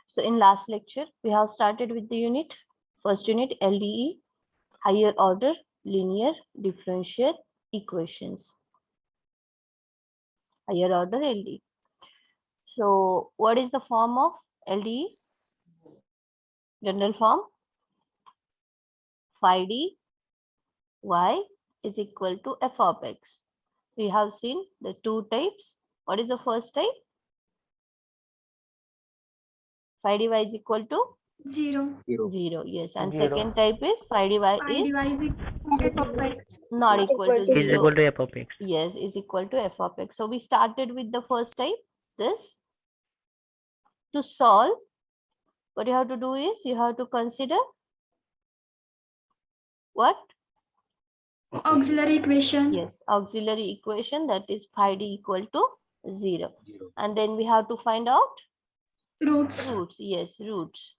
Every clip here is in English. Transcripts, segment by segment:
So in last lecture, we have started with the unit, first unit, LDE, higher order linear differential equations. Higher order LDE. So what is the form of LDE? General form, phi d y is equal to f of x. We have seen the two types. What is the first type? Phi dy is equal to 0. 0. Yes. And 0. second type is phi dy Phi is dy is f of x. not equal to Is 0. equal to f of x. Yes, is equal to f of x. So we started with the first type, this. To solve, what you have to do is you have to consider what? Auxiliary equation. Yes, auxiliary equation, that is phi d equal to 0. And then we have to find out Roots. roots. Yes, roots.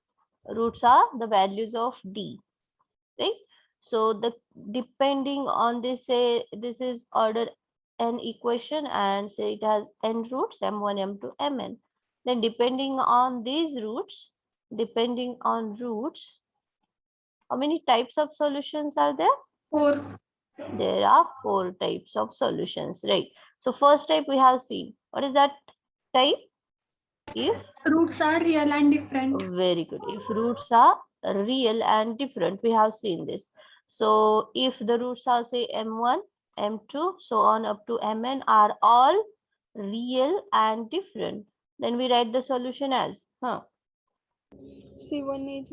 Roots are the values of d, right? So the depending on this, say this is order n equation and say it has n roots, m1, m2, mn. Then depending on these roots, how many types of solutions are there? 4. There are 4 types of solutions, right? So first type we have seen. What is that type? If Roots are real and different. very good. If roots are real and different, we have seen this. So if the roots are say m1, m2, so on up to mn are all real and different, then we write the solution as C1 is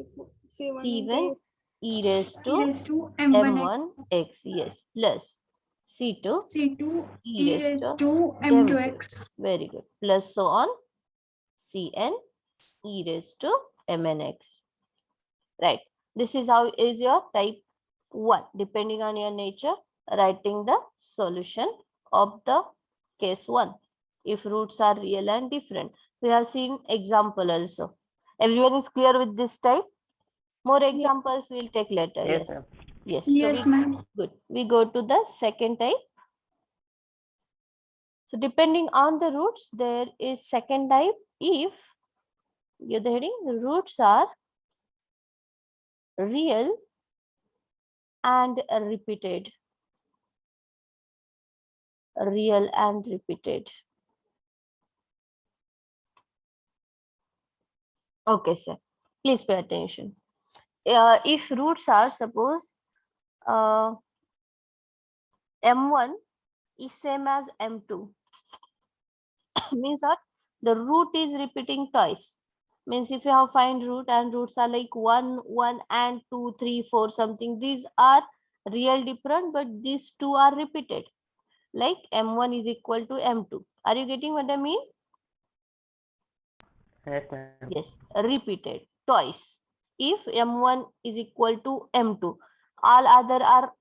C1 C1 e raised E raised to to m1x. m1x, yes, plus C2 C2 e raised to to m2x. m2x. Very good. Plus so on Cn e raised to mnx. Right. This is how is your type 1. Depending on your nature, writing the solution of the case 1. If roots are real and different. We have seen example also. Everyone is clear with this type? More examples we'll take later. Yes, Yes. ma'am. Yes. Yes, So ma'am. good. We go to the second type. So depending on the roots, there is second type if you're the heading, the roots are real and repeated. Real and repeated. Okay, sir. Please pay attention. If roots are, suppose m1 is same as m2, means what? The root is repeating twice. Means if you have find root and roots are like 1, 1 and 2, 3, 4 something, these are real different, but these two are repeated. Like m1 is equal to m2. Are you getting what I mean? Yes, ma'am. Yes, repeated twice. If m1 is equal to m2, all other are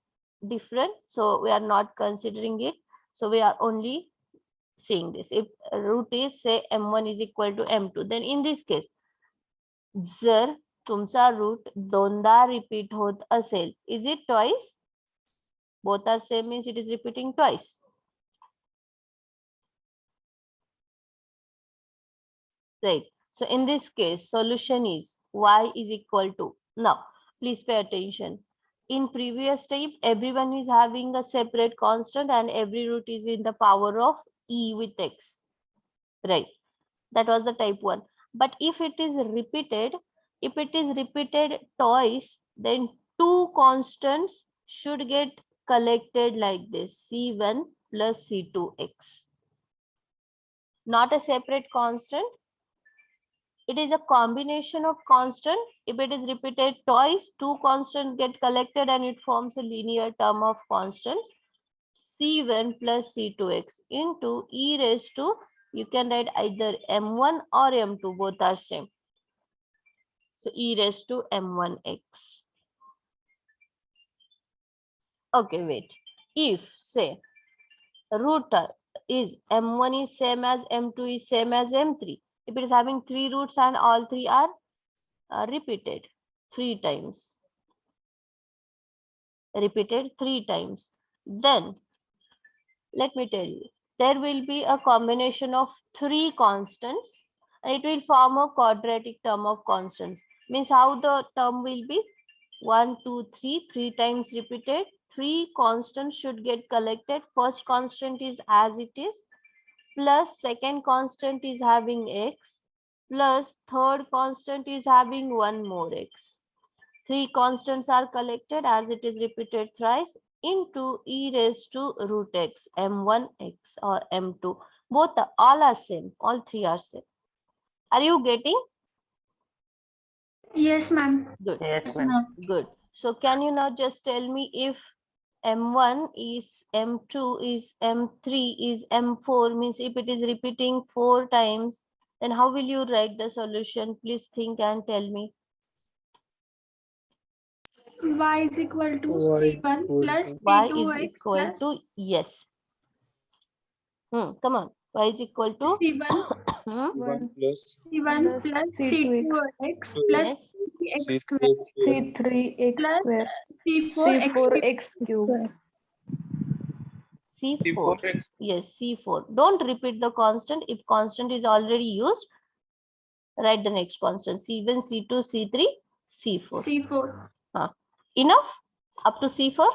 different, so we are not considering it. So we are only seeing this. If root is say m1 is equal to m2, then in this case, जर तुमचा root दोनदा repeat होत असेल, is it twice? Both are same means it is repeating twice. Right. So in this case, solution is y is equal to. Now, please pay attention. In previous type, everyone is having a separate constant and every root is in the power of e with x. Right. That was the type 1. But if it is repeated twice, then two constants should get collected like this, c1 plus c2x. Not a separate constant. It is a combination of constant. If it is repeated twice, two constants get collected and it forms a linear term of constants. C1 plus C2x into e raised to, you can write either M1 or M2, both are same. So e raised to M1x. Okay, wait. If say root is M1 is same as M2 is same as M3. If it is having 3 roots and all 3 are repeated 3 times, then let me tell you, there will be a combination of 3 constants and it will form a quadratic term of constants. Means how the term will be 1, 2, 3, 3 times repeated. 3 constants should get collected. First constant is as it is, plus second constant is having x, plus third constant is having one more x. 3 constants are collected as it is repeated thrice into e raised to root x, m1x or m2. Both all are same. All 3 are same. Are you getting? Yes, ma'am. Good. Yes, ma'am. Good. So can you now just tell me if m1 is m2 is m3 is m4, means if it is repeating 4 times, then how will you write the solution? Please think and tell me. Y is equal to Y is C1 equal plus to- Y C2x is equal plus to, yes. Come on. Y is equal to C1 1 plus C1 plus C2x plus yes. C3x square C3x plus square C4x C4x cube. C4. Yes, C4. Don't repeat the constant. If constant is already used, write the next constant. C1, C2, C3, C4. C4. Enough? Up to C4?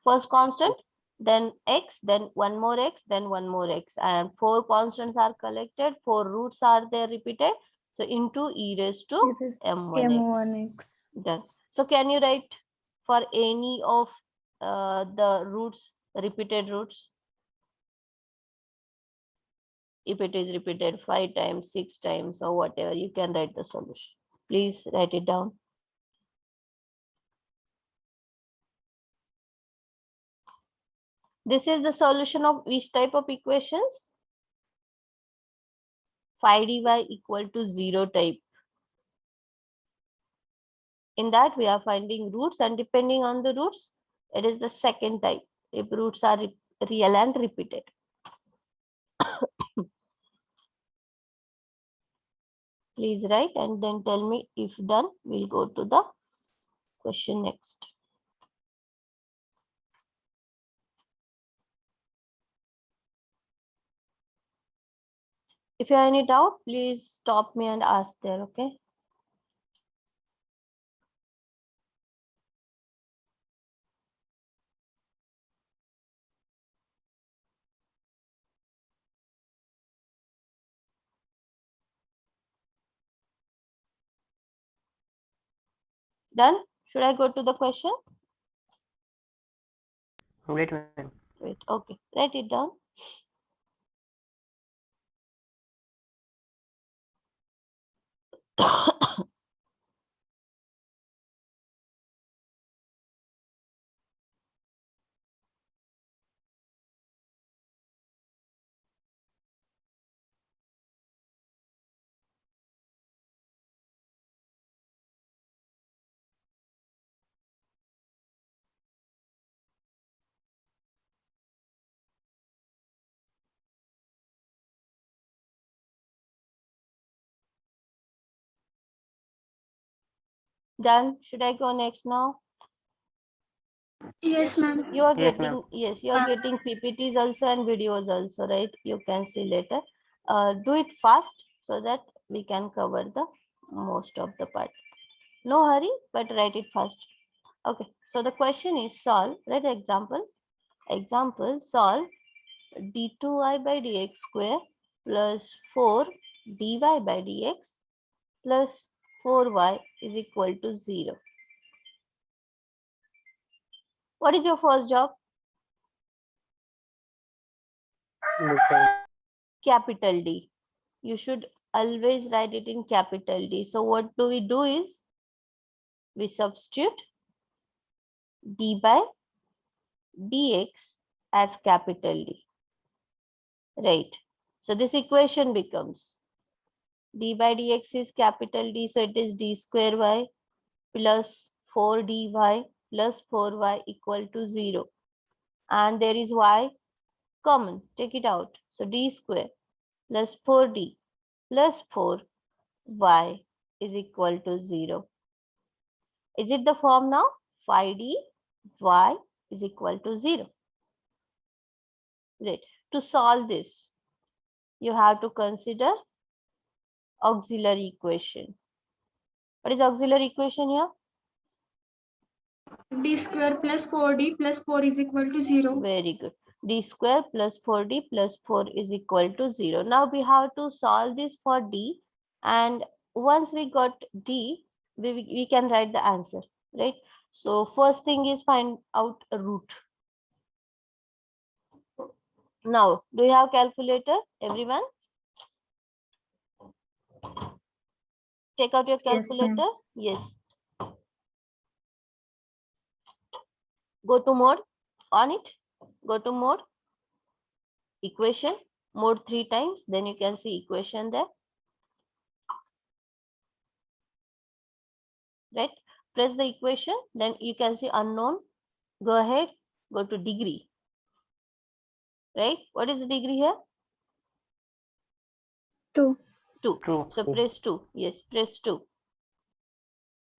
First constant, then x, then one more x, then one more x. And 4 constants are collected. 4 roots are there repeated. So into e raised to It is m1x. M1x. Done. So can you write for any of the roots, repeated roots? If it is repeated 5 times, 6 times, or whatever, you can write the solution. Please write it down. This is the solution of which type of equations? Phi dy equal to 0 type. In that we are finding roots, and depending on the roots, it is the second type. If roots are real and repeated. Please write and then tell me if done. We'll go to the question next. If you have any doubt, please stop me and ask there, okay? Done? Should I go to the question? Wait, ma'am. Wait, okay. Write it down. Done. Should I go next now? Yes, ma'am. You are Yes, getting, ma'am. yes, you are getting PPTs also and videos also, right? You can see later. Do it fast so that we can cover the most of the part. No hurry, but write it fast. Okay, so the question is solve, right? Example, solve d2y by dx square plus 4 dy by dx plus 4y is equal to 0. What is your first job? Capital D. You should always write it in capital D. So what do we do is, we substitute d by dx as capital D. Right. So this equation becomes d by dx is capital D. So it is d square y plus 4 dy plus 4y equal to 0. And there is y common. Take it out. So d square plus 4d plus 4y is equal to 0. Is it the form now? Phi d y is equal to 0. Right. To solve this, you have to consider auxiliary equation. What is auxiliary equation here? D square plus 4D plus 4 is equal to 0. Very good. D square plus 4D plus 4 is equal to 0. Now we have to solve this for D, and once we got D, we can write the answer, right? So first thing is find out a root. Now, do you have calculator, everyone? Take out your calculator. Yes. Go to mode on it. Go to mode. Equation. Mode 3 times. Then you can see equation there. Right? Press the equation. Then you can see unknown. Go ahead. Go to degree. Right? What is the degree here? 2. 2. Two. So press 2. Yes, press 2.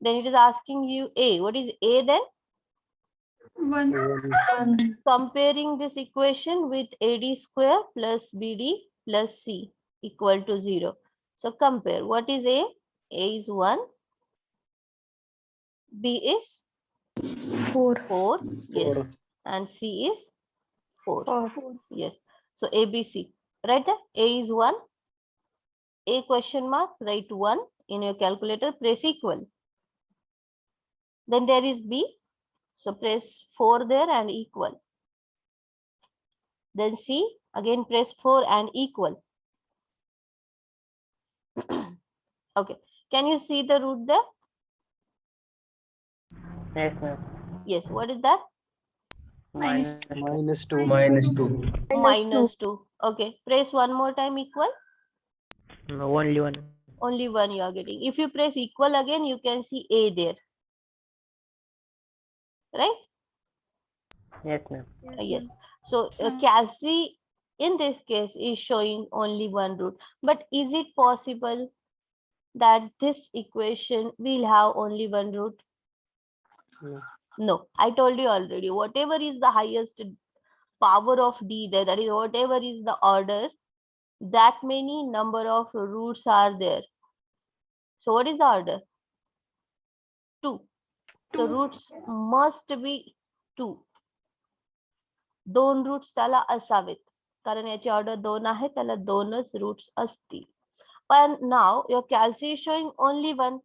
Then it is asking you A. What is A then? 1. 1. Comparing this equation with AD square plus BD plus C equal to 0. So compare. What is A? A is 1. B is 4. 4. Yes. 4. And C is 4. 4. Yes. So ABC. Right there? A is 1. A question mark. Write 1 in your calculator. Press equal. Then there is B. So press 4 there and equal. Then C. Again press 4 and equal. Okay. Can you see the root there? Yes, ma'am. Yes. What is that? Minus Minus 2. Minus 2. Okay. Press one more time equal. No, only one. Only 1 you are getting. If you press equal again, you can see A there. Right? Yes, ma'am. Yes. So Calci in this case is showing only one root. But is it possible that this equation will have only one root? No. No. I told you already. Whatever is the highest power of D there, that is whatever is the order, that many number of roots are there. So what is the order? 2. So roots must be 2. 2 roots त्याला असावेत कारण याची order 2 आहे त्याला 2च roots असतील. पण now your calci is showing only 1,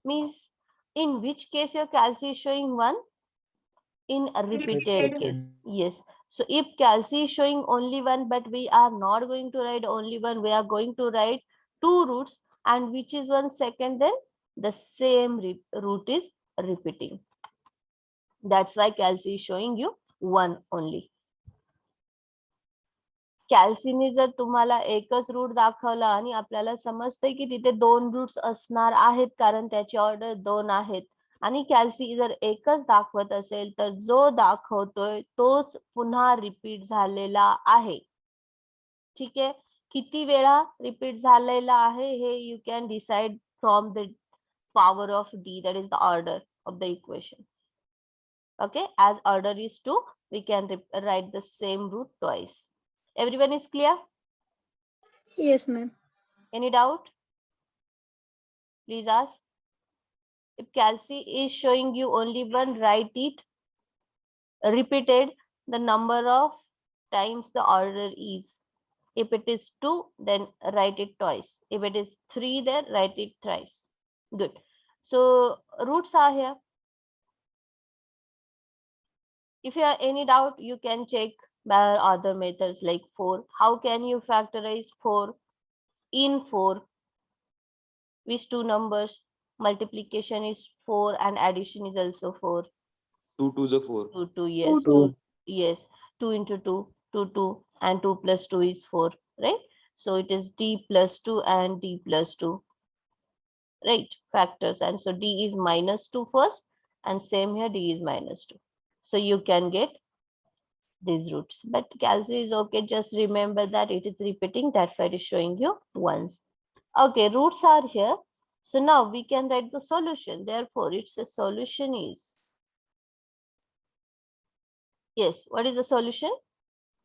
means in which case your calci is showing 1? In a repeated case. Yes. So if calci is showing only 1, but we are not going to write only 1, we are going to write 2 roots, and which is 1 second, then the same root is repeating. That's why calci is showing you 1 only. कॅल्सीने जर तुम्हाला एकच root दाखवला आणि आपल्याला समजतंय की तिथे 2 roots असणार आहेत कारण त्याची ऑर्डर 2 आहेत, आणि कॅल्सी जर एकच दाखवत असेल तर जो दाखवतोय तोच पुन्हा रिपीट झालेला आहे. ठीक आहे. किती वेळा रिपीट झालेला आहे हे you can decide from the power of D, that is the order of the equation. Okay, as order is 2, we can write the same root twice. Everyone is clear? Yes, ma'am. Any doubt? Please ask. If calci is showing you only 1, write it repeated the number of times the order is. If it is 2, then write it twice. If it is 3, then write it thrice. Good. So roots are here. If you have any doubt, you can check by other methods like 4. How can you factorize 4? In 4, which 2 numbers? Multiplication is 4 and addition is also 4. 2 2 is 4. 2 2, yes. 2, yes. 2 into 2, 2 2, and 2 plus 2 is 4, right? So it is D plus 2 and D plus 2, right? Factors. And so D is minus 2 first, and same here D is minus 2. So you can get these roots, but calci is okay. Just remember that it is repeating. That's why it is showing you once. Okay, roots are here. So now we can write the solution. Therefore, its a solution is, yes, what is the solution?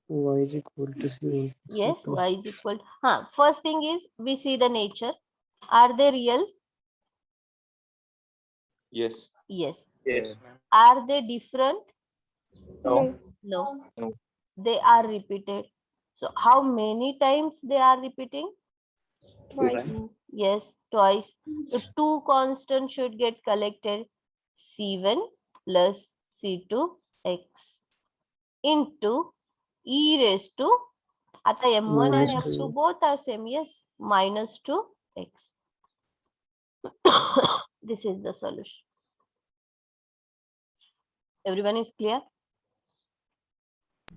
Y is equal to C1. Yes, y is equal. First thing is we see the nature. Are they real? Yes. Yes. Yes. Are they different? No. No. No. They are repeated. So how many times they are repeating? Twice. Yes, twice. So two constants should get collected. C1 plus C2x into e raised to, आता m1 and Minus m2 two. both are same, yes, minus 2x. This is the solution. Everyone is clear?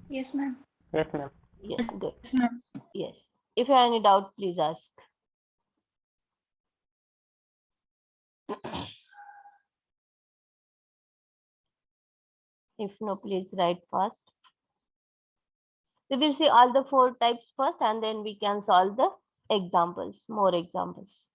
Yes, ma'am. Yes, ma'am. Yes, good. Yes, ma'am. Yes. If you have any doubt, please ask. If no, please write fast. We will see all the 4 types first and then we can solve the examples, more examples.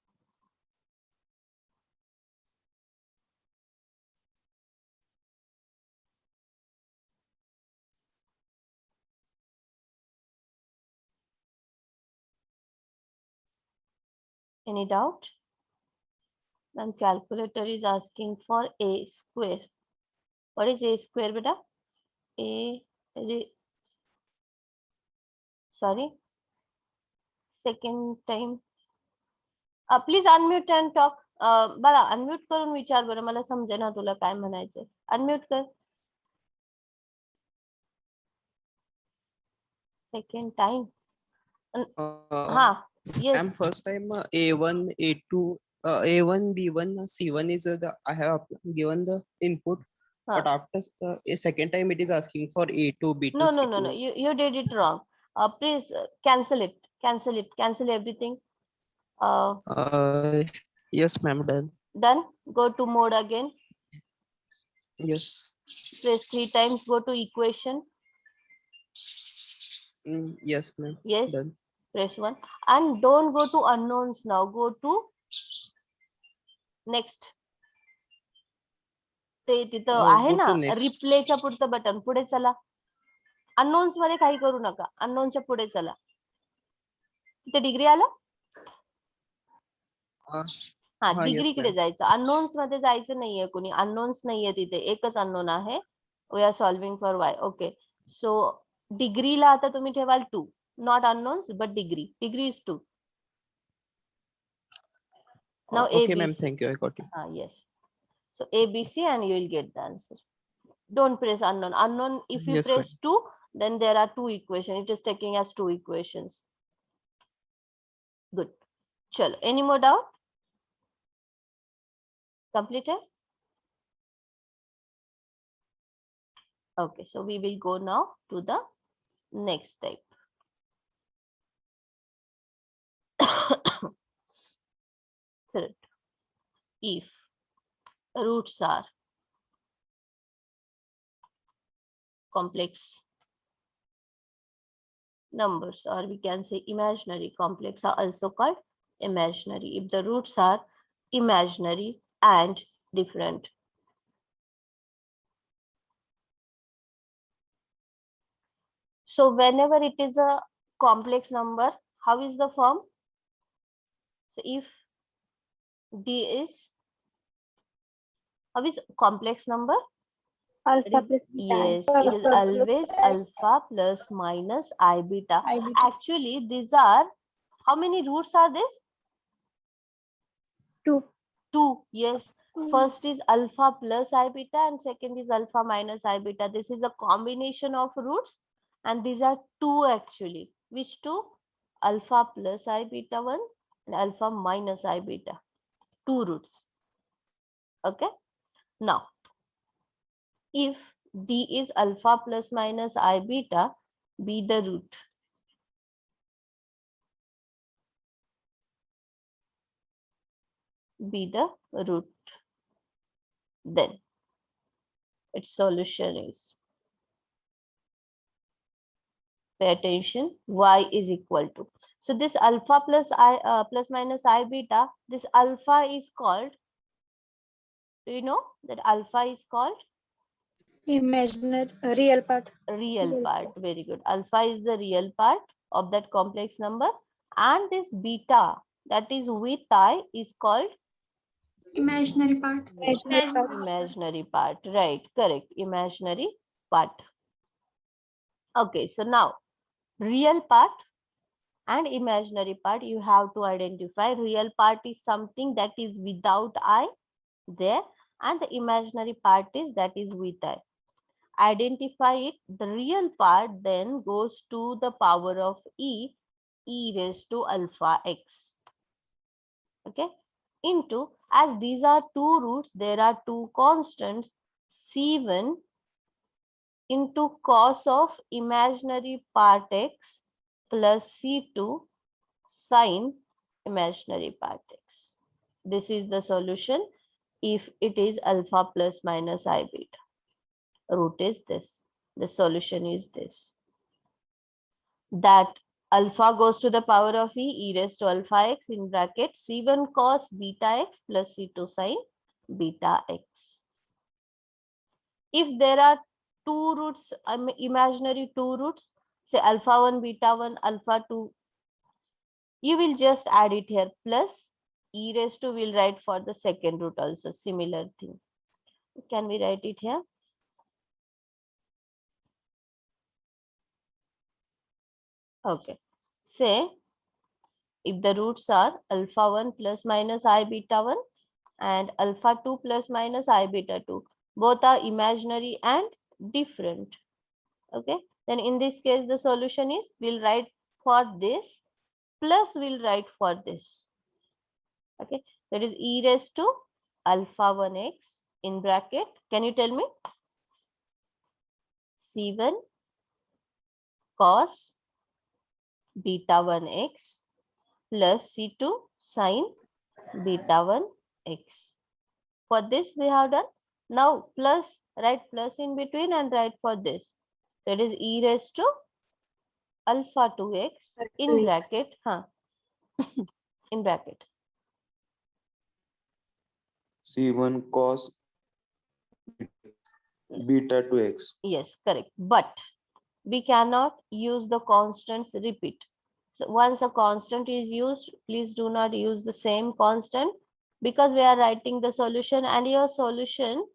Any doubt? Then calculator is asking for a square. What is a square, beta? Sorry. Second time. Please unmute and talk. बाळा unmute करून विचार बरं, मला समजेना तुला काय म्हणायचंय. Unmute कर. Second time. हा, yes. And first time A1, A2, A1, B1, C1 is I have given the input, but after a second time it is asking for A2, B2, No, C2. no. You did it wrong. Please cancel it. Cancel everything. Yes, ma'am, done. Done. Go to mode again. Yes. Press 3 times. Go to equation. Yes, ma'am. Yes. Done. Press 1. And don't go to unknowns now. Go to next. ते तिथं आहे Go ना, to next. रिप्लेच्या पुढचं button. पुढे चला. Unknowns मध्ये काही करू नका. अननोनच्या पुढे चला. तिथे डिग्री आलं? हा, डिग्रीकडे जायचं. अननोन्स मध्ये जायचं नाहीये कोणी. अननोन्स नाहीये तिथे. एकच अननोन आहे. We are solving for Y. Okay. So डिग्रीला आता तुम्ही ठेवाल 2. Not unknowns, but degree. Degree is 2. Now Okay, ABC. ma'am. Thank you. I got it. Yes. So ABC and you will get the answer. Don't press unknown. Unknown, if you Yes, press 2, then there are 2 equations. It is taking as 2 equations. Good. Chalo. Any more doubt? Completed? Okay, so we will go now to the next type. Third, if roots are complex numbers, or we can say imaginary. Complex are also called imaginary. If the roots are imaginary and different. So whenever it is a complex number, how is the form? So if D is, how is complex number? Alpha plus beta. Yes, it is always alpha plus minus I beta. Actually, these are, how many roots are this? 2. 2, yes. First is alpha plus I beta and second is alpha minus I beta. This is a combination of roots and these are 2 actually. Which 2? Alpha plus I beta 1 and alpha minus I beta. 2 roots. Okay. Now, if D is alpha plus minus I beta, be the root. Be the root. Then its solution is, pay attention, y is equal to, so this alpha plus I plus minus I beta, this alpha is called, do you know that alpha is called? Imaginary, real part. Real part. Very good. Alpha is the real part of that complex number and this beta that is with I is called Imaginary part. Imaginary part. imaginary part. Right, correct. Imaginary part. Okay, so now real part and imaginary part, you have to identify. Real part is something that is without I there, and the imaginary part is that is with I. Identify it. The real part then goes to the power of e raised to alpha x. Okay, into, as these are two roots, there are two constants, c1 into cos of imaginary part x plus c2 sine imaginary part x. This is the solution if it is alpha plus minus I beta. Root is this. The solution is this. That alpha goes to the power of e raised to alpha x in bracket c1 cos beta x plus c2 sine beta x. If there are two roots, imaginary two roots, say alpha 1, beta 1, alpha 2, you will just add it here plus e raised to, will write for the second root also, similar thing. Can we write it here? Okay. Say if the roots are alpha 1 plus minus I beta 1 and alpha 2 plus minus I beta 2, both are imaginary and different. Okay, then in this case the solution is, we'll write for this plus we'll write for this. Okay, that is e raised to alpha 1x in bracket, can you tell me, c1 cos beta 1x plus c2 sine beta 1x. For this we have done. Now plus, write plus in between and write for this. So it is e raised to alpha 2x in bracket, in bracket. C1 cos beta 2x. Yes, correct. But we cannot use the constants repeat. So once a constant is used, please do not use the same constant, because we are writing the solution and your solution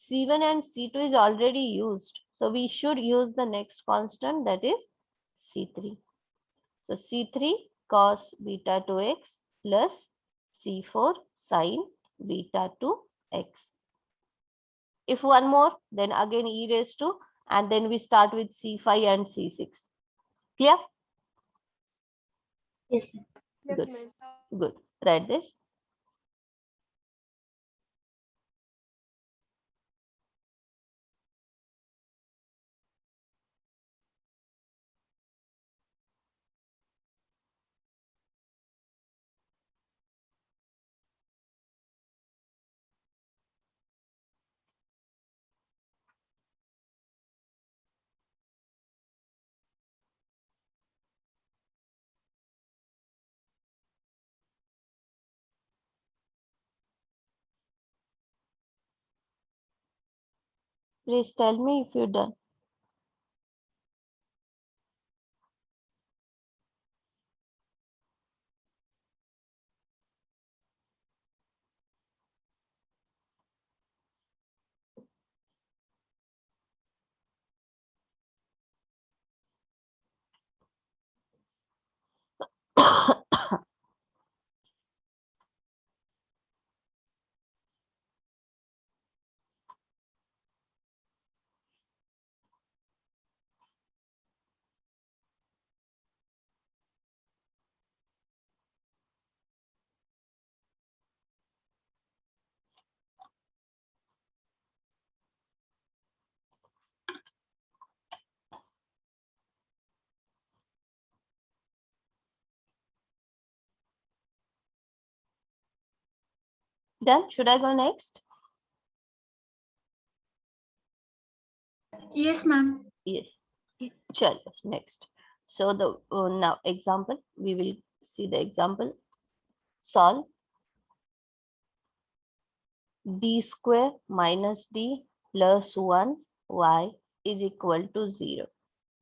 C1 and C2 is already used. So we should use the next constant, that is C3. So C3 cos beta 2x plus C4 sine beta 2x. If one more, then again e raised to, and then we start with C5 and C6. Clear? Yes, ma'am. Good. Good. Write this. Please tell me if you're done. Done? Should I go next? Yes, ma'am. Yes. Sure. Next. So the now example, we will see the example. Solve d square minus d plus 1y is equal to 0.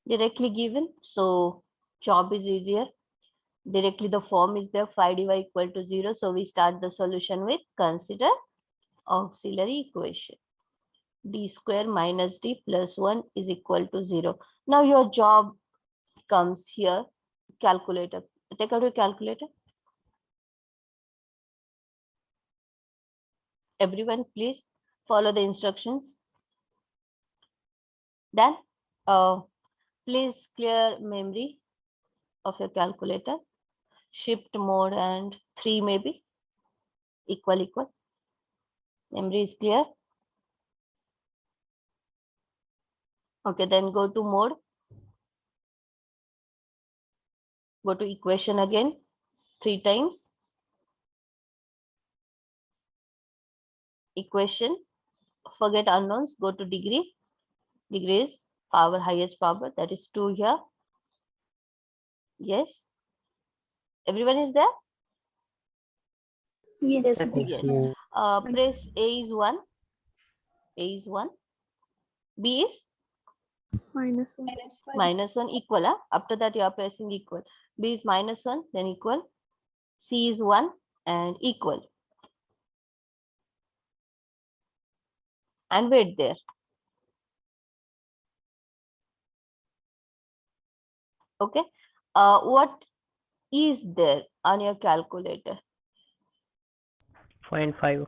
Directly given, so job is easier. Directly the form is there, phi dy equal to 0. So we start the solution with consider auxiliary equation. D square minus D plus 1 is equal to 0. Now your job comes here. Calculator. Take out your calculator. Everyone, please follow the instructions. Then, please clear memory of your calculator. Shift mode and 3 maybe. Equal. Memory is clear. Okay, then go to mode. Go to equation again 3 times. Equation, forget unknowns, go to degree. Degree is power, highest power, that is 2 here. Yes. Everyone is there? Yes. Yes. Press A is 1. A is 1. B is -1. -1 equal. After that you are pressing equal. B is -1, then equal. C is 1 and equal. And wait there. Okay. What is there on your calculator? 0.5.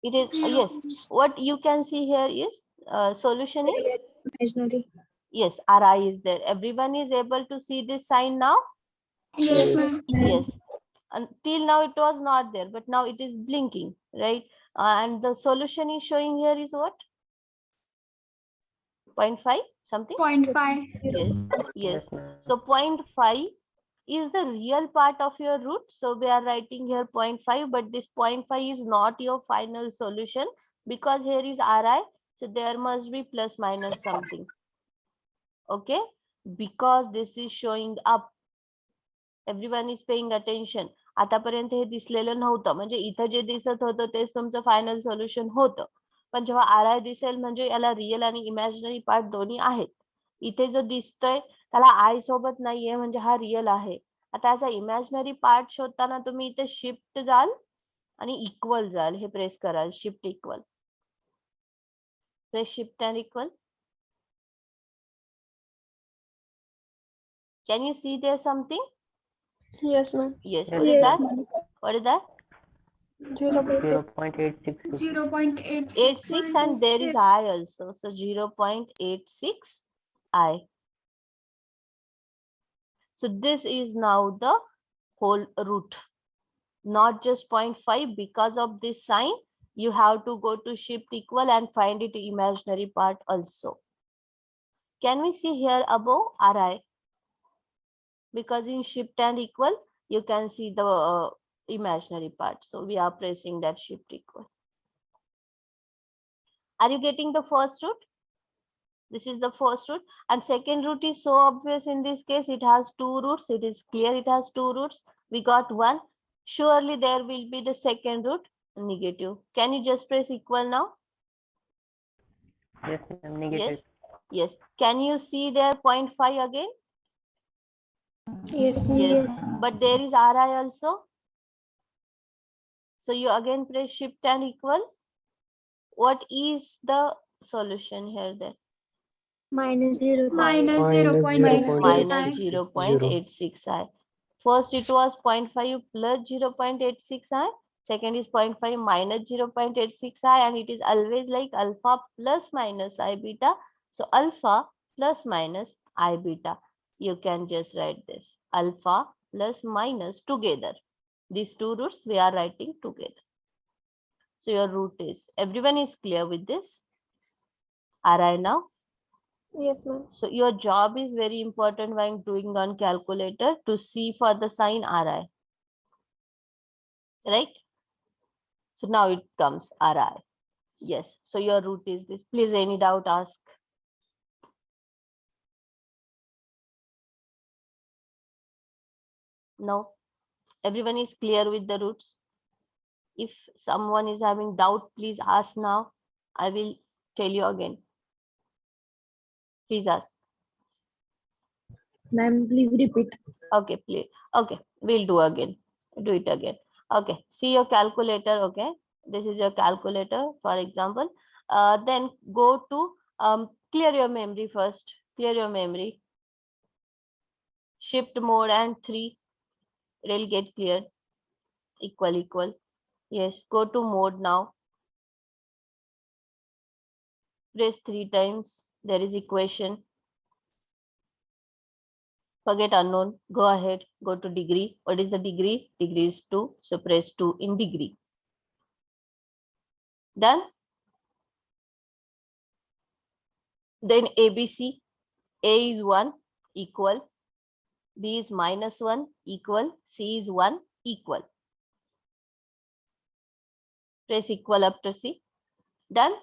It is yes. What you can see here is solution is Imaginary. yes. Ri is there. Everyone is able to see this sign now. Yes, ma'am. Yes. Until now it was not there, but now it is blinking, right? And the solution is showing here is what? 0.5 something. 0.5. Yes. ma'am. So 0.5 is the real part of your root. So we are writing here 0.5, but this 0.5 is not your final solution because here is Ri. So there must be plus minus something. Okay. Because this is showing up. Everyone is paying attention. आतापर्यंत हे दिसलेलं नव्हतं, म्हणजे इथं जे दिसत होतं तेच तुमचं final solution होतं. पण जेव्हा आर दिसेल म्हणजे याला रिअल आणि इमॅजिनरी पार्ट दोन्ही आहेत. इथे जो दिसतोय त्याला आय सोबत नाहीये म्हणजे हा रिअल आहे. आता याचा इमॅजिनरी पार्ट शोधताना तुम्ही इथे शिफ्ट जाल आणि इक्वल जाल, हे प्रेस कराल. Shift equal, press shift and equal. Can you see there something? Yes, ma'am. Yes. Yes, What is that? ma'am. What is that? 0.86. 0.86 and there is I also. So 0.86 I. So this is now the whole root. Not just 0.5. Because of this sign, you have to go to shift equal and find it imaginary part also. Can we see here above Ri? Because in shift and equal, you can see the imaginary part. So we are pressing that shift equal. Are you getting the first root? This is the first root, and second root is so obvious in this case. It has 2 roots. It is clear it has 2 roots. We got 1. Surely there will be the second root, negative. Can you just press equal now? Yes, ma'am. Negative. Yes. Can you see there 0.5 again? Yes. Yes. But there is Ri also. So you again press shift and equal. What is the solution here then? -0. Minus -0.86. 0.86 I. First it was 0.5 plus 0.86 I. Second is 0.5 minus 0.86 I, and it is always like alpha plus minus I beta. So alpha plus minus I beta. You can just write this. Alpha plus minus together. These 2 roots we are writing together. So your root is, everyone is clear with this? Ri now? Yes, ma'am. So your job is very important when doing on calculator to see for the sign Ri. Right? So now it comes Ri. Yes. So your root is this. Please, any doubt, ask. No? Everyone is clear with the roots? If someone is having doubt, please ask now. I will tell you again. Please ask. Ma'am, please repeat. Okay, please. Okay, we'll do again. Do it again. Okay, see your calculator. Okay, this is your calculator, for example. Then go to clear your memory first. Clear your memory. Shift mode and 3. It'll get cleared. Equal, equal. Yes, go to mode now. Press 3 times. There is equation. Forget unknown. Go ahead. Go to degree. What is the degree? Degree is 2. So press 2 in degree. Done? Then ABC. A is 1 equal. B is -1 equal. C is 1 equal. Press equal after C. Done?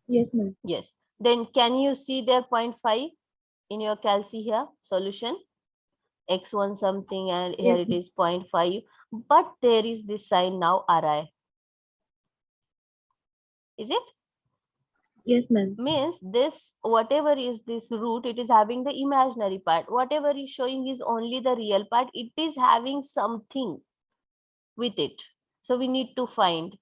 Yes, ma'am. Yes. Then can you see there 0.5 in your calci here? Solution. X1 something and here Yes, it is 0.5. But there is this sign now Ri. Is it? Yes, ma'am. Means this, whatever is this root, it is having the imaginary part. Whatever is showing is only the real part. It is having something with it. So we need to find.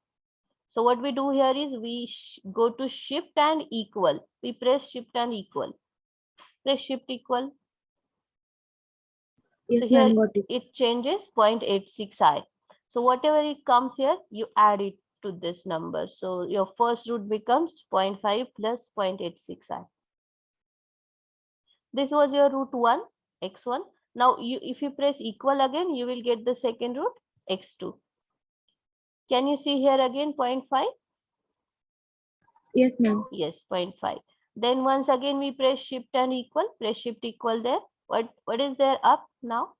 So what we do here is we go to shift and equal. We press shift and equal. Press shift equal. Yes, So here ma'am, got it. it changes 0.86i. So whatever it comes here, you add it to this number. So your first root becomes 0.5 plus 0.86i. This was your root 1, x1. Now if you press equal again, you will get the second root, x2. Can you see here again 0.5? Yes, ma'am. Yes, 0.5. Then once again we press shift and equal. Press shift equal there. What is there up now?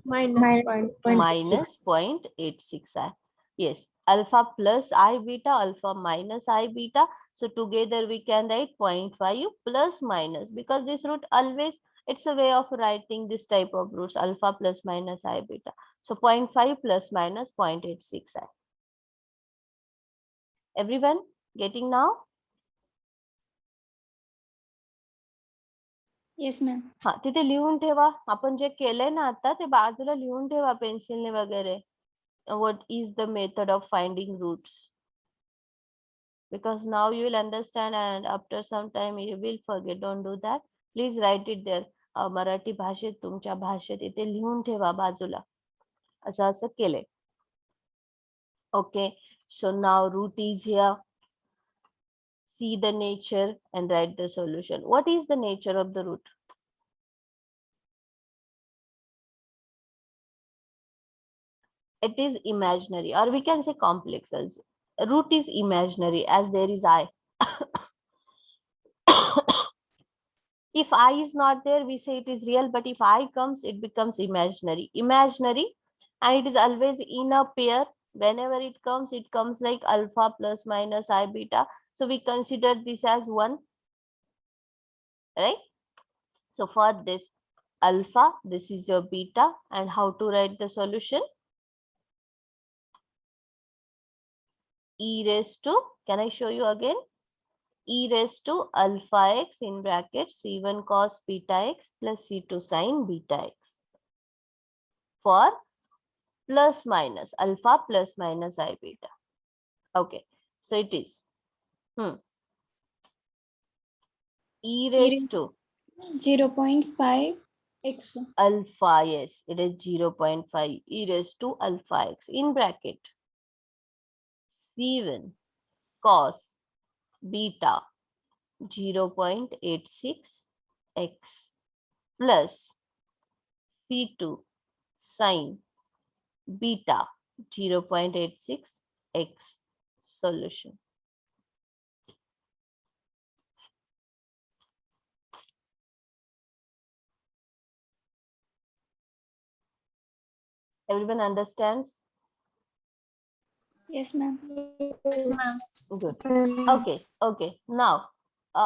Minus Minus 0.86i. Yes, alpha plus I beta, alpha minus I beta. So together we can write 0.5 plus minus, because this root always, it's a way of writing this type of roots, alpha plus minus I beta. So 0.5 plus minus 0.86i. Everyone getting now? Yes, ma'am. हा, तिथे लिहून ठेवा. आपण जे केलंय ना आता ते बाजूला लिहून ठेवा पेन्सिलने वगैरे. What is the method of finding roots? Because now you will understand and after some time you will forget. Don't do that. Please write it there. Marathi भाषेत, तुमच्या भाषेत इथे लिहून ठेवा बाजूला. असं केलंय. Okay, so now root is here. See the nature and write the solution. What is the nature of the root? It is imaginary, or we can say complex also. Root is imaginary as there is I. If I is not there, we say it is real, but if I comes, it becomes imaginary. Imaginary, and it is always in a pair. Whenever it comes like alpha plus minus I beta. So we consider this as 1, right? So for this alpha, this is your beta, and how to write the solution? E raised to, can I show you again? E raised to alpha x in brackets C1 cos beta x plus C2 sin beta x for plus minus alpha plus minus I beta. Okay, so it is E raised to 0.5 x. alpha, yes, it is 0.5 e raised to alpha x in bracket C1 cos beta 0.86 x plus C2 sin beta 0.86 x solution. Everyone understands? Yes, ma'am. Good. Okay. Now,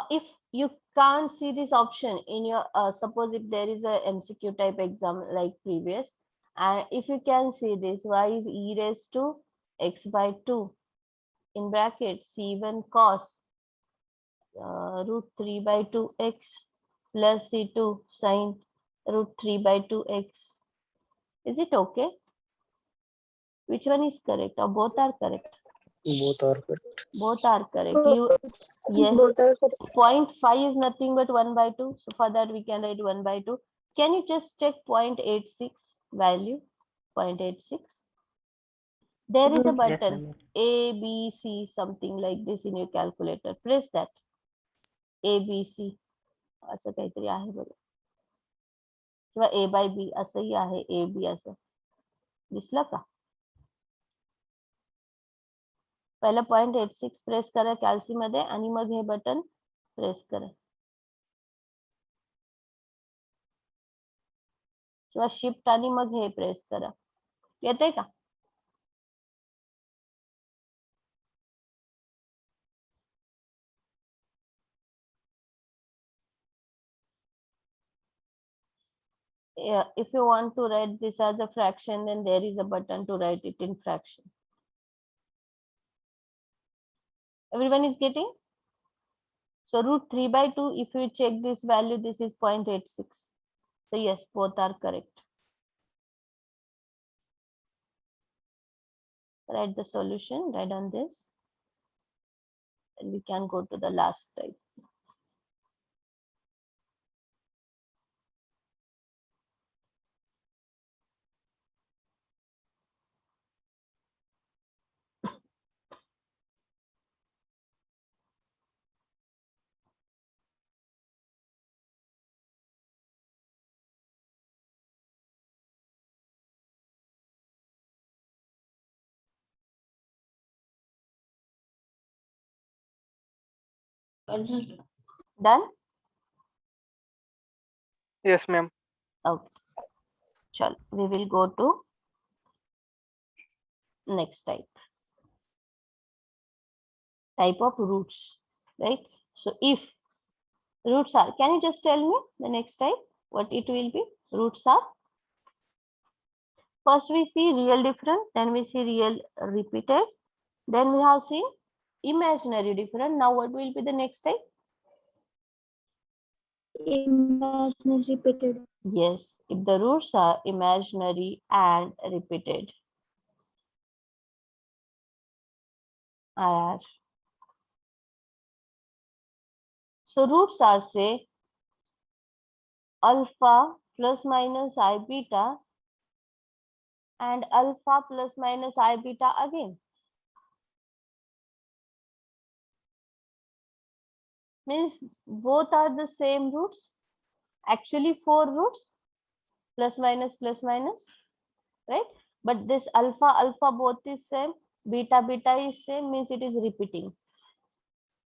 if you can't see this option in your, suppose if there is a MCQ type exam like previous, and if you can see this, y is e raised to x by 2. in bracket C1 cos root 3 by 2x plus C2 sin root 3 by 2x. Is it okay? Which one is correct or both are correct? Both are correct. Both are correct. You yes. Both are correct. 0.5 is nothing but 1 by 2. So for that we can write 1 by 2. Can you just check 0.86 value? 0.86. There is a Yes, button ma'am. A, B, C, something like this in your calculator. Press that. A, B, C. असं काहीतरी आहे बघा. किंवा A by B असंही आहे A, B असं. दिसलं का? पहिलं 0.86 प्रेस करा कॅल्सी मध्ये आणि मग हे बटन प्रेस करा. किंवा शिफ्ट आणि मग हे प्रेस करा. येते का? If you want to write this as a fraction, then there is a button to write it in fraction. Everyone is getting? So root 3 by 2, if you check this value, this is 0.86. So yes, both are correct. Write the solution, write on this. And we can go to the last type. Done? Yes, ma'am. Okay. Chal, we will go to next type. Type of roots, right? So if roots are, can you just tell me the next type, what it will be? Roots are? First we see real different, then we see real repeated, then we have seen imaginary different. Now what will be the next type? Imaginary repeated. Yes, if the roots are imaginary and repeated. IR. So roots are say alpha plus minus I beta and alpha plus minus I beta again. Means both are the same roots. Actually 4 roots plus minus, right? But this alpha both is same, beta is same, means it is repeating.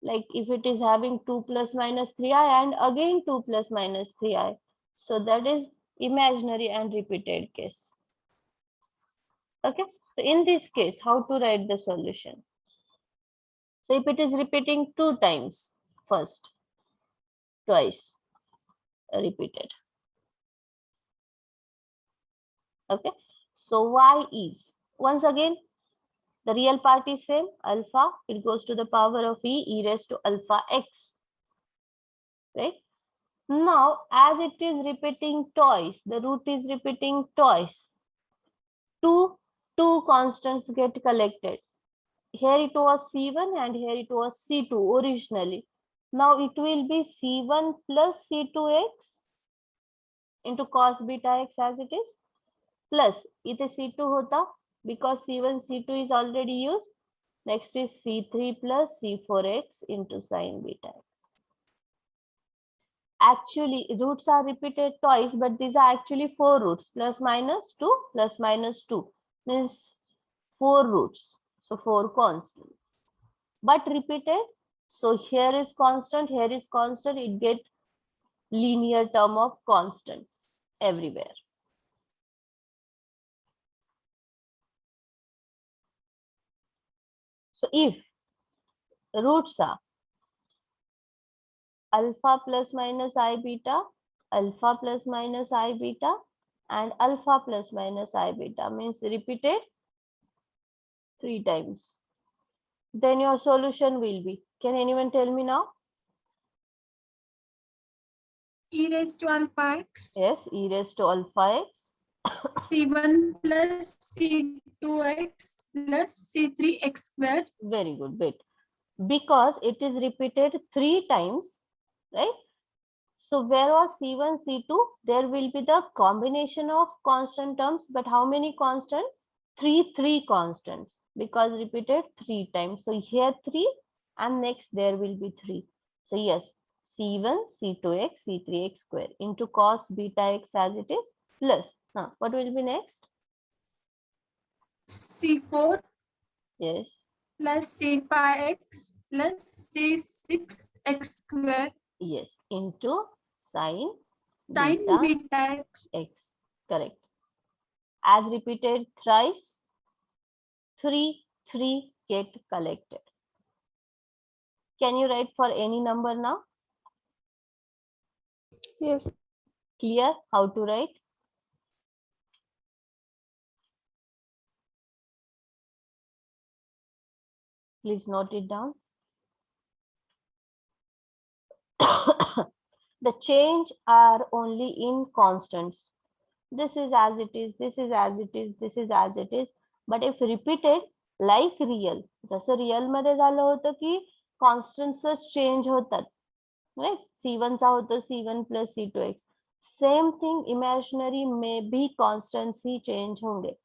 Like if it is having 2 plus minus 3i and again 2 plus minus 3i. So that is imaginary and repeated case. Okay, so in this case, how to write the solution? So if it is repeating 2 times, first, twice, repeated. Okay, so y is, once again, the real part is same, alpha, it goes to the power of e raised to alpha x, right? Now, as it is repeating twice, the root is repeating twice, two constants get collected. Here it was C1 and here it was C2 originally. Now it will be C1 plus C2x into cos beta x as it is, plus it is C2 hota because C1 C2 is already used. Next is C3 plus C4x into sin beta x. Actually roots are repeated twice, but these are actually 4 roots, plus minus 2 means 4 roots, so 4 constants, but repeated. So here is constant, it get linear term of constants everywhere. So if roots are alpha plus minus I beta, alpha plus minus I beta, and alpha plus minus I beta, means repeated 3 times. then your solution will be, can anyone tell me now? E raised to alpha x, Yes, e raised to alpha x. C1 plus C2x plus C3x squared. Very good, wait. Because it is repeated 3 times, right? So where was C1, C2? There will be the combination of constant terms, but how many constant? Three constants, because repeated 3 times. So here 3 and next there will be 3. So yes, C1, C2x, C3x square into cos beta x as it is plus. What will be next? C4 Yes, plus C5x plus C6x squared yes, into sin sin beta beta x. x. Correct. As repeated thrice, 3 get collected. Can you write for any number now? Yes. Clear how to write? Please note it down. The change are only in constants. This is as it is, this is as it is, this is as it is. But if repeated like real, जसं real मध्ये झालं होतं की constants change होतात, right? C1 चा होतं C1 plus C2x. Same thing imaginary may be constants he change होंगे.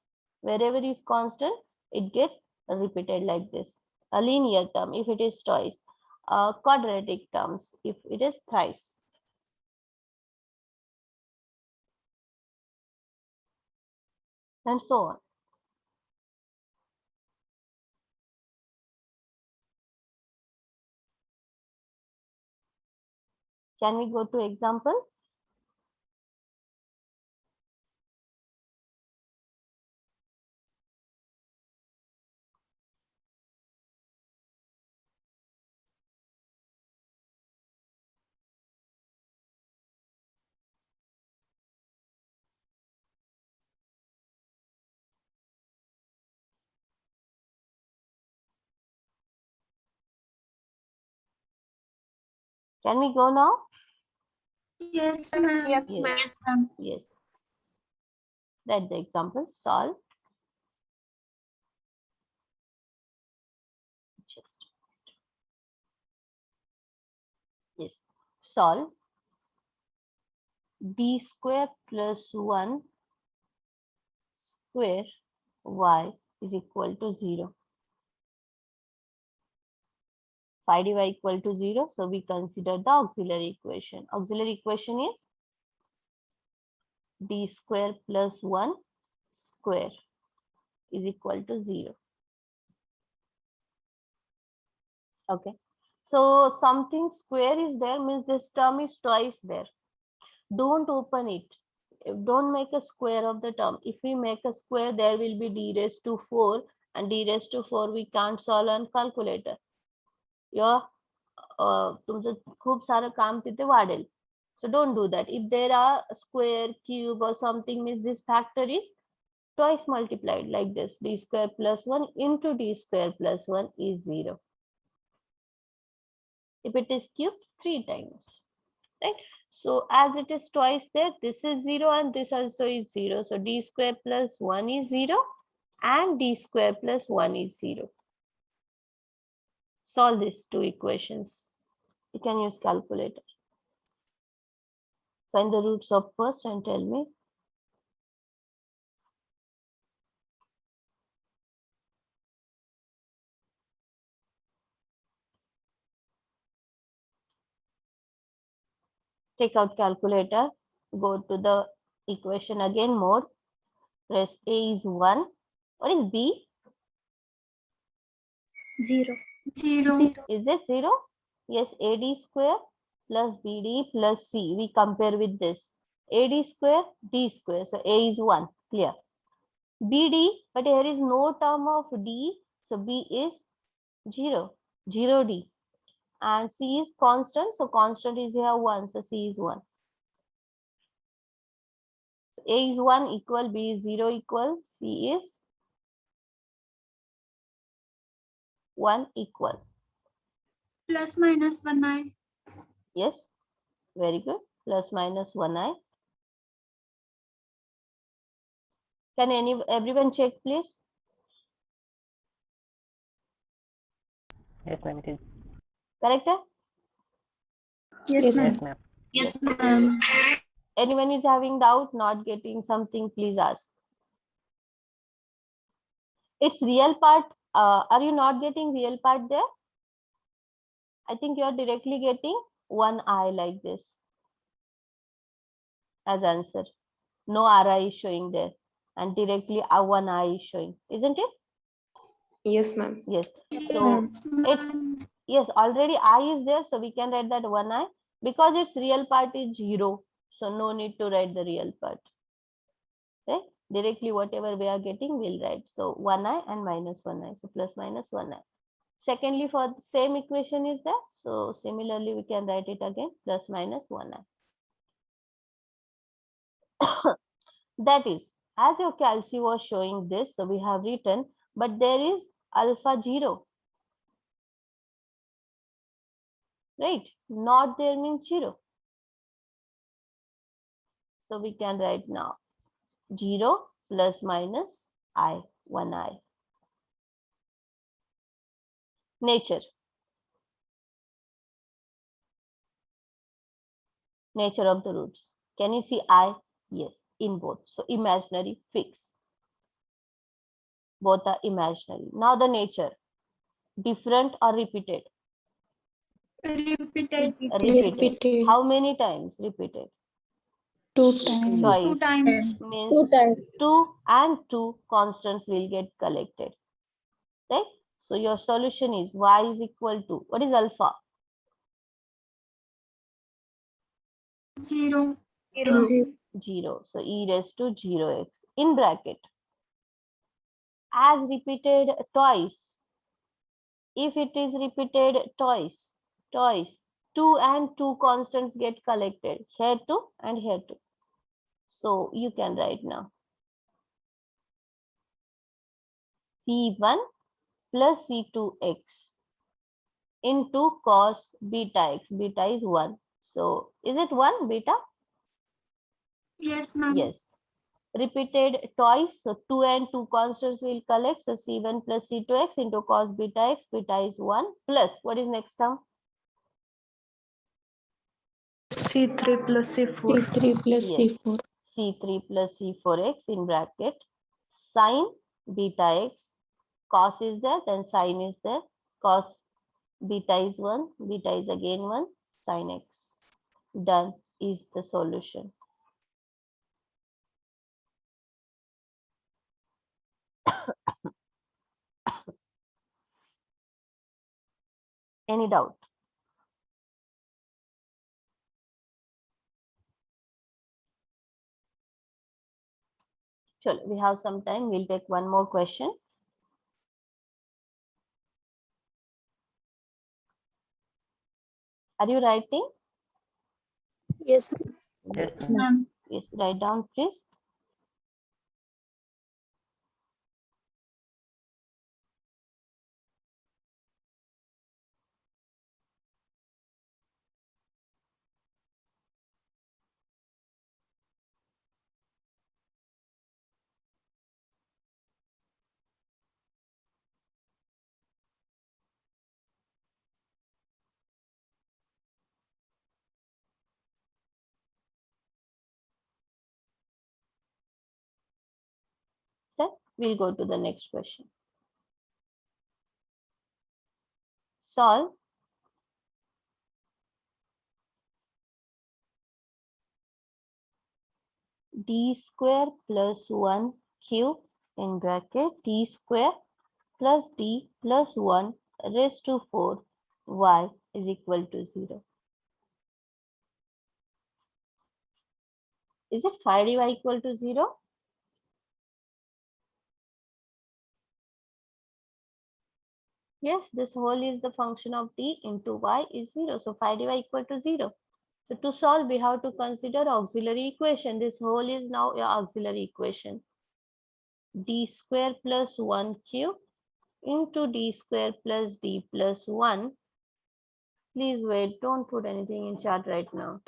Wherever is constant, it get repeated like this. A linear term if it is twice, quadratic terms if it is thrice. And so on. Can we go to example? Can we go now? Yes, ma'am. Yes, Yes. ma'am. Yes. Write the example. Solve. Just yes. Solve d square plus 1 square y is equal to 0. Phi dy equal to 0. So we consider the auxiliary equation. Auxiliary equation is d square plus 1 square is equal to 0. Okay. So something square is there means this term is twice there. Don't open it. Don't make a square of the term. If we make a square, there will be d raised to 4 and d raised to 4 we can't solve on calculator. तुमचं खूप सारं काम तिथे वाढेल. So don't do that. If there are square, cube or something means this factor is twice multiplied like this. D square plus 1 into d square plus 1 is 0. If it is cubed, 3 times. Right? So as it is twice there, this is 0 and this also is 0. So d square plus 1 is 0 and d square plus 1 is 0. Solve these two equations. You can use calculator. Find the roots of first and tell me. Take out calculator, go to the equation again mode, press A is 1. What is B? 0. 0. Is it 0? Yes, AD square plus BD plus C. We compare with this. AD square, D square. So A is 1. Clear. BD, but here is no term of D. So B is 0. 0D. And C is constant. So constant is here 1. So C is 1. So A is 1 equal, B is 0 equal, C is 1 equal. Plus minus 1i. Yes, very good. Plus minus 1i. Can everyone check, please? Yes, ma'am. It is. Correct? Yes, ma'am. Yes, ma'am. Yes, ma'am. Anyone is having doubt, not getting something, please ask. It's real part. Are you not getting real part there? I think you're directly getting 1i like this as answer. No ri is showing there, and directly 1i is showing, isn't it? Yes, ma'am. Yes. Yes, So it's, ma'am. yes, already I is there, so we can write that 1i because its real part is 0. So no need to write the real part. Right? Directly whatever we are getting, we'll write. So 1i and minus 1i. So plus minus 1i. Secondly, for the same equation is there. So similarly, we can write it again, plus minus 1i. That is, as your calci was showing this, so we have written, but there is alpha 0. Right? Not there means 0. So we can write now 0 plus minus I, 1i. Nature. Nature of the roots. Can you see I? Yes, in both. So imaginary, fixed. Both are imaginary. Now the nature. Different or repeated? Repeated. Repeated. How many times repeated? 2 times. Twice. 2 times. Means 2 times. 2 and 2 constants will get collected. Right? So your solution is y is equal to, what is alpha? 0. 0. So e raised to 0x in bracket. As repeated twice. If it is repeated twice, 2 and 2 constants get collected. Here 2 and here 2. So you can write now. C1 plus C2x into cos beta x. Beta is 1. So is it 1 beta? Yes, ma'am. Yes. Repeated twice. So 2 and 2 constants will collect. So C1 plus C2x into cos beta x. Beta is 1 plus, what is next term? C3 plus C4. C3 plus Yes. C4. C3 plus C4x in bracket. Sin beta x. Cos is there, then sin is there. Cos beta is 1. Beta is again 1. Sin x. Done is the solution. Any doubt? Sure, we have some time. We'll take one more question. Are you writing? Yes. Yes, Ma'am. Yes, write down, please. Then we'll go to the next question. Solve d square plus 1 cube in bracket d square plus d plus 1 raised to 4 y is equal to 0. Is it 5dy equal to 0? Yes, this whole is the function of d into y is 0. So 5dy equal to 0. So to solve, we have to consider auxiliary equation. This whole is now your auxiliary equation. D square plus 1 cube into d square plus d plus 1. Please wait, don't put anything in chat right now.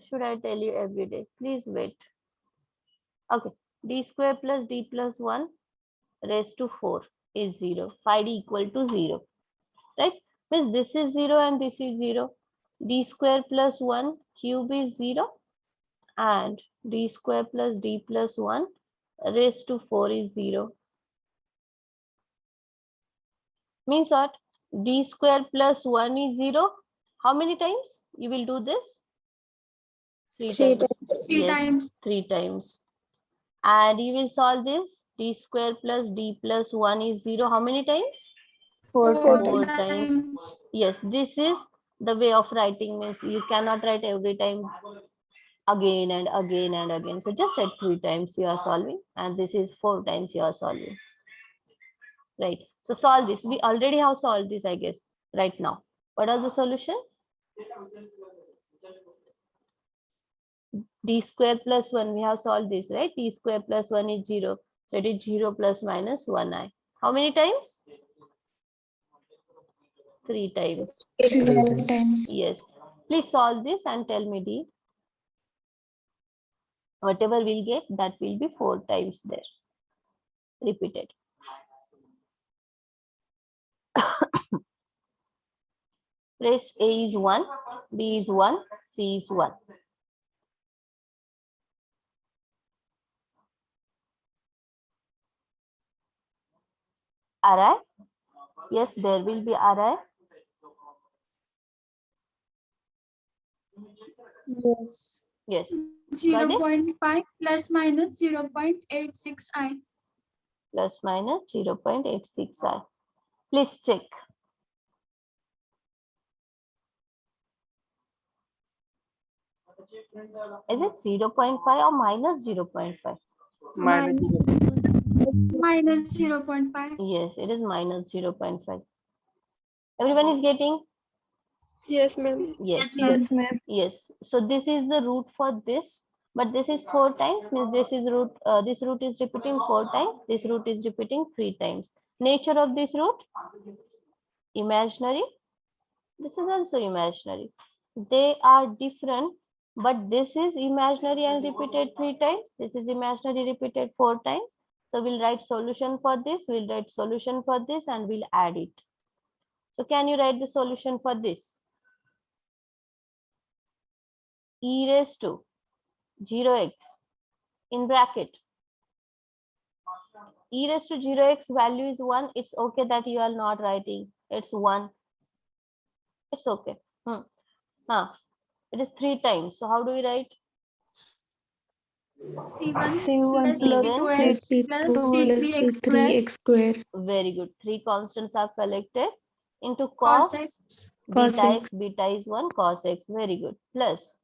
Should I tell you every day? Please wait. Okay, d square plus d plus 1 raised to 4 is 0. Phi d equal to 0. Right? Means this is 0 and this is 0. D square plus 1 cube is 0 and d square plus d plus 1 raised to 4 is 0. Means what? D square plus 1 is 0. How many times you will do this? Three times. Three Yes, times. 3 times. And you will solve this. D square plus d plus 1 is 0. How many times? Four times. times. Yes, this is the way of writing. Means you cannot write every time again and again and again. So just at 3 times you are solving, and this is 4 times you are solving. Right. So solve this. We already have solved this, I guess, right now. What is the solution? D square plus 1. We have solved this, right? D square plus 1 is 0. So it is 0 plus minus 1i. How many times? 3 times. 3 times. Yes. Please solve this and tell me D. Whatever we'll get, that will be 4 times there. Repeated. Press A is 1, B is 1, C is 1. Array? Yes, there will be array. Yes. Yes. 0.5 plus minus 0.86i. Plus minus 0.86i. Please check. Is it 0.5 or minus 0.5? Minus Minus 0.5. Yes, it is minus 0.5. Everyone is getting? Yes, ma'am. Yes. Yes, ma'am. Yes. So this is the root for this, but this is 4 times. Means this is root. This root is repeating 4 times. This root is repeating 3 times. Nature of this root? Imaginary. This is also imaginary. They are different, but this is imaginary and repeated 3 times. This is imaginary repeated 4 times. So we'll write solution for this. We'll write solution for this, and we'll add it. So can you write the solution for this? E raised to 0x in bracket. E raised to 0x value is 1. It's okay that you are not writing. It's 1. It's okay. It is 3 times. So how do we write? C1 C1 plus plus C2x C2 plus plus C3x C3x square. Very good. 3 constants are collected into cos cos x. beta x. Beta is 1, cos x. Very good. Plus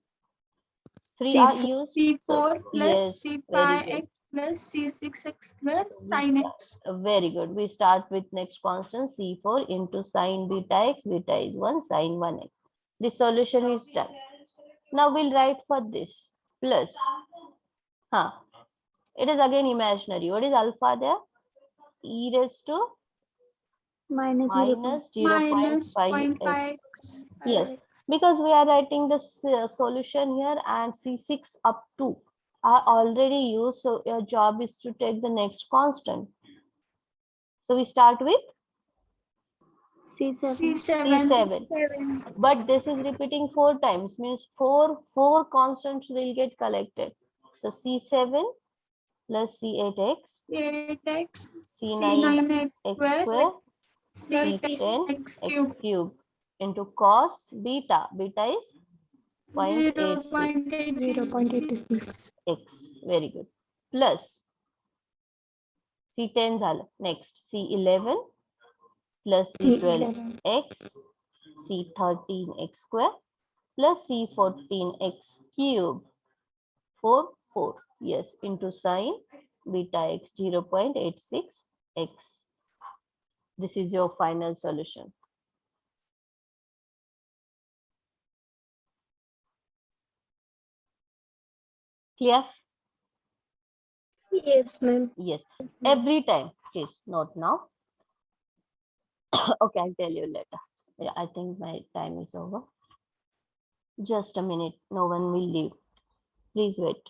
3 are used. C4 So, plus yes, very good. C5x plus C6x square sin x. Very good. We start with next constant C4 into sin beta x. Beta is 1, sin 1x. The solution is done. Now we'll write for this plus. It is again imaginary. What is alpha there? E raised to minus 0.5x. Yes, because we are writing the solution here, and C6 up to are already used. So your job is to take the next constant. So we start with C7. But this is repeating 4 times, means four constants will get collected. So C7 plus C8x, 8x, C9x square, plus C10x cube into cos beta. Beta is 0.86 0.86. x. Very good. Plus C10 झालं. Next C11 plus C12x, C13x square plus C14x cube. 4. Yes, into sine beta x 0.86 x. This is your final solution. Clear? Yes, ma'am. Yes, every time. Please note now. Okay, I'll tell you later. Yeah, I think my time is over. Just a minute. No one will leave. Please wait.